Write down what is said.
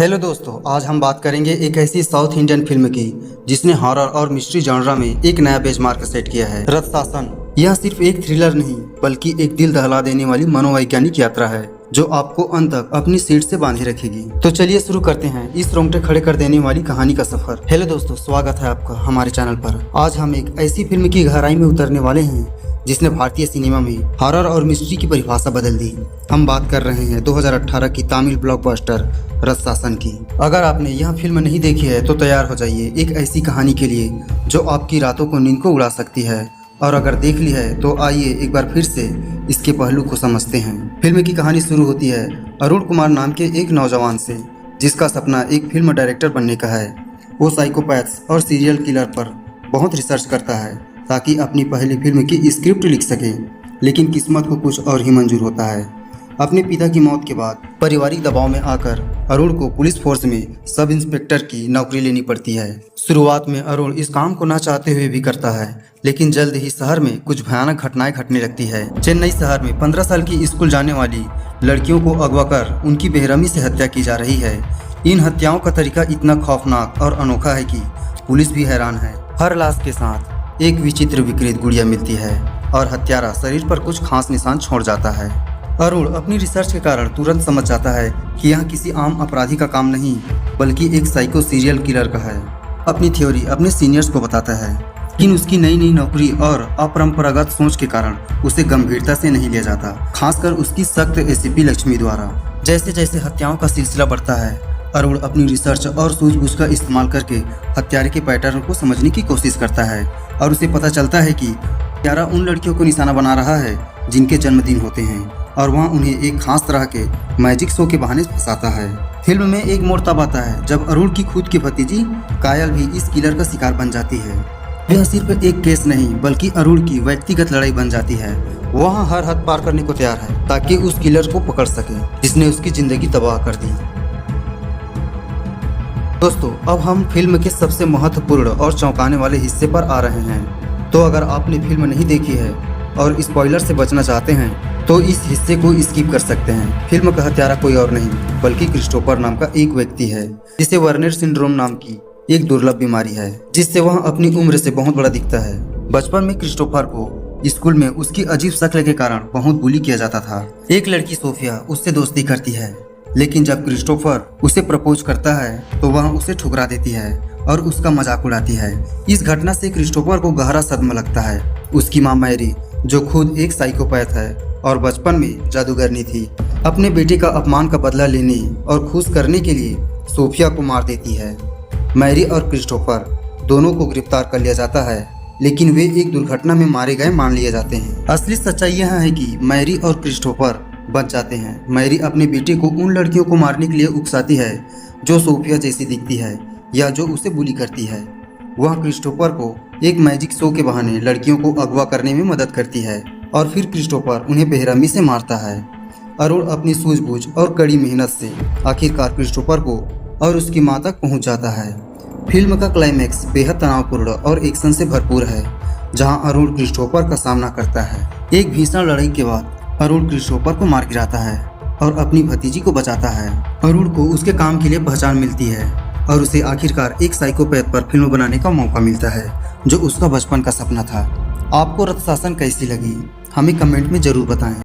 Hello दोस्तों, आज हम बात करेंगे एक ऐसी साउथ इंडियन फिल्म की जिसने हॉरर और मिस्ट्री जॉनरा में एक नया बेंचमार्क सेट किया है। रथ शासन। यह सिर्फ एक थ्रिलर नहीं बल्कि एक दिल दहला देने वाली मनोवैज्ञानिक यात्रा है जो आपको अंत तक अपनी सीट से बांधे रखेगी। तो चलिए शुरू करते हैं इस रोंगटे खड़े कर देने वाली कहानी का सफर। हेलो दोस्तों, स्वागत है आपका हमारे चैनल पर। आज हम एक ऐसी फिल्म की गहराई में उतरने वाले हैं जिसने भारतीय सिनेमा में हॉरर और मिस्ट्री की परिभाषा बदल दी। हम बात कर रहे हैं 2018 की तमिल ब्लॉकबस्टर रथ शासन की। अगर आपने यह फिल्म नहीं देखी है तो तैयार हो जाइए एक ऐसी कहानी के लिए जो आपकी रातों को नींद को उड़ा सकती है, और अगर देख ली है तो आइए एक बार फिर से इसके पहलू को समझते हैं। फिल्म की कहानी शुरू होती है अरुण कुमार नाम के एक नौजवान से, जिसका सपना एक फिल्म डायरेक्टर बनने का है। वो साइकोपैथ्स और सीरियल किलर पर बहुत रिसर्च करता है ताकि अपनी पहली फिल्म की स्क्रिप्ट लिख सके, लेकिन किस्मत को कुछ और ही मंजूर होता है। अपने पिता की मौत के बाद पारिवारिक दबाव में आकर अरुण को पुलिस फोर्स में सब इंस्पेक्टर की नौकरी लेनी पड़ती है। शुरुआत में अरुण इस काम को ना चाहते हुए भी करता है, लेकिन जल्द ही शहर में कुछ भयानक घटनाएं घटने लगती है। चेन्नई शहर में 15 साल की स्कूल जाने वाली लड़कियों को अगवा कर उनकी बेरहमी से हत्या की जा रही है। इन हत्याओं का तरीका इतना खौफनाक और अनोखा है कि पुलिस भी हैरान है। हर लाश के साथ एक विचित्र विकृत गुड़िया मिलती है और हत्यारा शरीर पर कुछ खास निशान छोड़ जाता है। अरुण अपनी रिसर्च के कारण तुरंत समझ जाता है कि यह किसी आम अपराधी का काम नहीं बल्कि एक साइको सीरियल किलर का है। अपनी थ्योरी अपने सीनियर्स को बताता है, लेकिन उसकी नई नई नौकरी और अपरंपरागत सोच के कारण उसे गंभीरता से नहीं लिया जाता, खासकर उसकी सख्त एसीपी लक्ष्मी द्वारा। जैसे जैसे हत्याओं का सिलसिला बढ़ता है, अरुण अपनी रिसर्च और सूझबूझ का इस्तेमाल करके हत्यारे के पैटर्न को समझने की कोशिश करता है, और उसे पता चलता है कि हत्यारा उन लड़कियों को निशाना बना रहा है जिनके जन्मदिन होते हैं, और वहाँ उन्हें एक खास तरह के मैजिक शो के बहाने फंसाता है। फिल्म में एक मोड़ तब आता है जब अरुण की खुद की भतीजी कायल भी इस किलर का शिकार बन जाती है। यह सिर्फ एक केस नहीं बल्कि अरुण की व्यक्तिगत लड़ाई बन जाती है। वह हर हद पार करने को तैयार है ताकि उस किलर को पकड़ सके जिसने उसकी जिंदगी तबाह कर दी। दोस्तों, अब हम फिल्म के सबसे महत्वपूर्ण और चौंकाने वाले हिस्से पर आ रहे हैं। तो अगर आपने फिल्म नहीं देखी है और स्पॉइलर से बचना चाहते हैं तो इस हिस्से को स्किप कर सकते हैं। फिल्म का हत्यारा कोई और नहीं बल्कि क्रिस्टोफर नाम का एक व्यक्ति है, जिसे वर्नर सिंड्रोम नाम की एक दुर्लभ बीमारी है, जिससे वह अपनी उम्र से बहुत बड़ा दिखता है। बचपन में क्रिस्टोफर को स्कूल में उसकी अजीब शक्ल के कारण बहुत बुली किया जाता था। एक लड़की सोफिया उससे दोस्ती करती है, लेकिन जब क्रिस्टोफर उसे प्रपोज करता है तो वह उसे ठुकरा देती है और उसका मजाक उड़ाती है। इस घटना से क्रिस्टोफर को गहरा सदमा लगता है। उसकी मां मैरी, जो खुद एक साइकोपैथ है और बचपन में जादूगरनी थी, अपने बेटे का अपमान का बदला लेने और खुश करने के लिए सोफिया को मार देती है। मैरी और क्रिस्टोफर दोनों को गिरफ्तार कर लिया जाता है, लेकिन वे एक दुर्घटना में मारे गए मान लिए जाते हैं। असली सच्चाई यह है कि मैरी और क्रिस्टोफर बच जाते हैं। मैरी अपने बेटे को उन लड़कियों को मारने के लिए उकसाती है जो सोफिया जैसी दिखती है या जो उसे बुली करती है। वह क्रिस्टोफर को एक मैजिक शो के बहाने लड़कियों को अगवा करने में मदद करती है और फिर क्रिस्टोफर उन्हें बेरहमी से मारता है। अरुण अपनी सूझबूझ और कड़ी मेहनत से आखिरकार क्रिस्टोफर को और उसकी मां तक पहुंच जाता है। फिल्म का क्लाइमैक्स बेहद तनावपूर्ण और एक्शन से भरपूर है, जहां अरुण क्रिस्टोफर का सामना करता है। एक भीषण लड़ाई के बाद अरुण क्रिस्टोफर को मार गिराता है और अपनी भतीजी को बचाता है। अरुण को उसके काम के लिए पहचान मिलती है और उसे आखिरकार एक साइकोपैथ पर फिल्म बनाने का मौका मिलता है, जो उसका बचपन का सपना था। आपको रथ शासन कैसी लगी हमें कमेंट में जरूर बताएं।